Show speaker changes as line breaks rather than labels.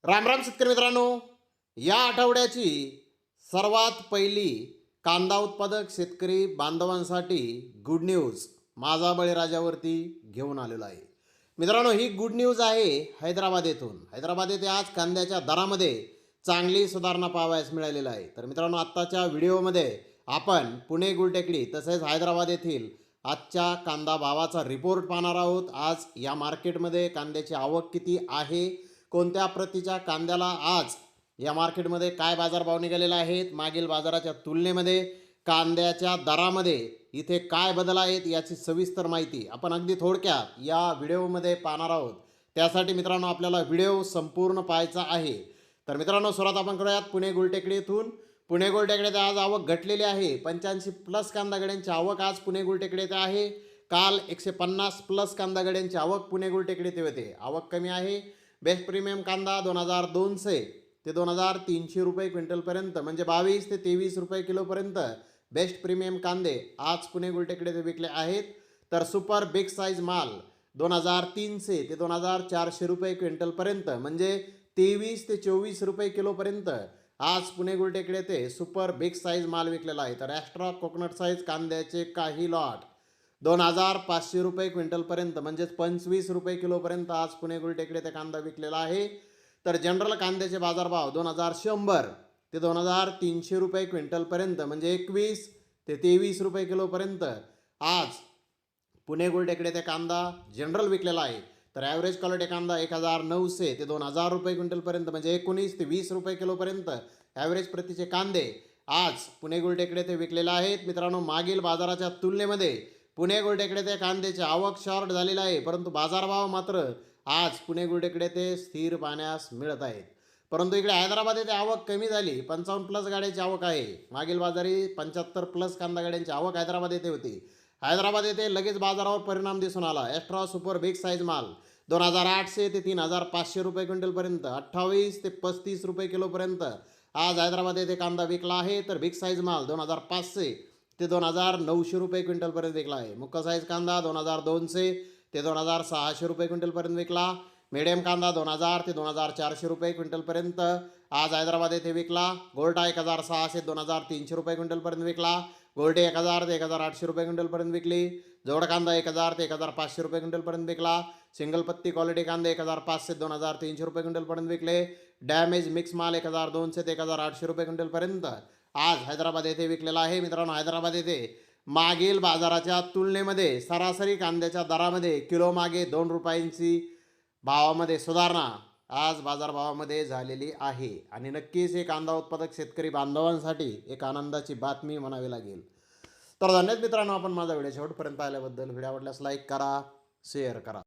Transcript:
राम राम शेतकरी मित्रांनो, या आठवड्याची सर्वात पहिली कांदा उत्पादक शेतकरी बांधवांसाठी गुड न्यूज माझा बळीराजावरती घेऊन आलेलो आहे. मित्रांनो, ही गुड न्यूज आहे हैदराबाद येथून. हैदराबाद येथे आज कांद्याच्या दरामध्ये चांगली सुधारणा पाहावयास मिळालेली आहे. तर मित्रांनो, आत्ताच्या व्हिडिओमध्ये आपण पुणे गुलटेकडी तसेच हैदराबाद येथील आजच्या कांदा भावाचा रिपोर्ट पाहणार आहोत. आज या मार्केटमध्ये कांद्याची आवक किती आहे, कोणत्या प्रतीच्या कांद्याला आज या मार्केटमध्ये काय बाजारभाव निघालेले आहेत, मागील बाजाराच्या तुलनेमध्ये कांद्याच्या दरामध्ये इथे काय बदल आहेत याची सविस्तर माहिती आपण अगदी थोडक्यात या व्हिडिओमध्ये पाहणार आहोत. त्यासाठी मित्रांनो आपल्याला व्हिडिओ संपूर्ण पाहायचा आहे. तर मित्रांनो, सुरुवात आपण करूयात पुणे गुलटेकडी येथून. पुणे गुलटेकडीत आज आवक घटलेली आहे. 85 प्लस कांदा गाड्यांची आवक आज पुणे गुलटेकडीत आहे. काल 150 प्लस कांदा गाड्यांची आवक पुणे गुलटेकडीत होते. आवक कमी आहे. बेस्ट प्रीमियम कांदा 2200 ते 2300 रुपये क्विंटलपर्यंत, म्हणजे 22 ते 23 रुपये किलोपर्यंत बेस्ट प्रीमियम कांदे आज पुणे गुलटेकडे विकले आहेत. तर सुपर बिग साईज माल 2300 ते 2400 रुपये क्विंटलपर्यंत, म्हणजे 23 ते 24 रुपये किलोपर्यंत आज पुणे गुलटेकडे ते सुपर बिग साईज माल विकलेला आहे. तर ॲस्ट्रा कोकोनट साईज कांद्याचे काही लॉट 2500 रुपये क्विंटलपर्यंत, म्हणजेच 25 रुपये किलोपर्यंत आज पुणे गुलटेकडे ते कांदा विकलेला आहे. तर जनरल कांद्याचे बाजारभाव 2100 ते 2300 रुपये क्विंटलपर्यंत, म्हणजे 21 ते 23 रुपये किलोपर्यंत आज पुणे गुलटेकडे ते कांदा जनरल विकलेला आहे. तर ॲव्हरेज क्वालिटी कांदा 1900 ते 2000 रुपये क्विंटलपर्यंत, म्हणजे 19 ते 20 रुपये किलोपर्यंत ॲव्हरेज प्रतीचे कांदे आज पुणे गुलटेकडे ते विकलेले आहेत. मित्रांनो, मागील बाजाराच्या तुलनेमध्ये पुणे गुलटेकडे ते कांद्याची आवक शॉर्ट झालेला आहे, परंतु बाजारभाव मात्र आज पुणे गुलटेकडे ते स्थिर पाहण्यास मिळत आहेत. परंतु इकडे हैदराबाद येथे आवक कमी झाली. 55 प्लस गाड्यांची आवक आहे. मागील बाजारी 75 प्लस कांदा गाड्यांची आवक हैदराबाद येथे होती. हैदराबाद येथे लगेच बाजारावर परिणाम दिसून आला. ॲस्ट्रा सुपर बिग साईज माल 2800 ते 3500 रुपये क्विंटलपर्यंत, 28 ते 35 रुपये किलोपर्यंत आज हैदराबाद येथे कांदा विकला आहे. तर बिग साईज माल 2500 ते 2900 रुपये क्विंटलपर्यंत विकला आहे. मुख्य साईज कांदा 2200 ते 2600 रुपये क्विंटलपर्यंत विकला. मीडियम कांदा 2000 ते 2400 रुपये क्विंटलपर्यंत आज हैदराबाद येथे विकला. गोल्टा 1600 ते 2300 रुपये क्विंटलपर्यंत विकला. गोल्टे 1000 ते 1800 रुपये क्विंटलपर्यंत विकली. जोड कांदा 1000 ते 1500 रुपये क्विंटलपर्यंत विकला. सिंगल पत्ती क्वालिटी कांदे 1500 ते 2300 रुपये क्विंटलपर्यंत विकले. डॅमेज मिक्स माल 1200 ते 1800 रुपये क्विंटलपर्यंत आज हैदराबाद येथे विकलेला आहे. मित्रांनो, हैदराबाद येथे मागील बाजाराच्या तुलनेमध्ये सरासरी कांद्याच्या दरामध्ये किलो मागे 2 रुपयांची भावामध्ये सुधारणा आज बाजारभावामध्ये झालेली आहे. आणि नक्कीच हे कांदा उत्पादक शेतकरी बांधवांसाठी एक आनंदाची बातमी म्हणावी लागेल. तर धन्यवाद मित्रांनो, आपण माझा व्हिडिओ शेवटपर्यंत पाहिल्याबद्दल. व्हिडिओ आवडल्यास लाईक करा, शेअर करा.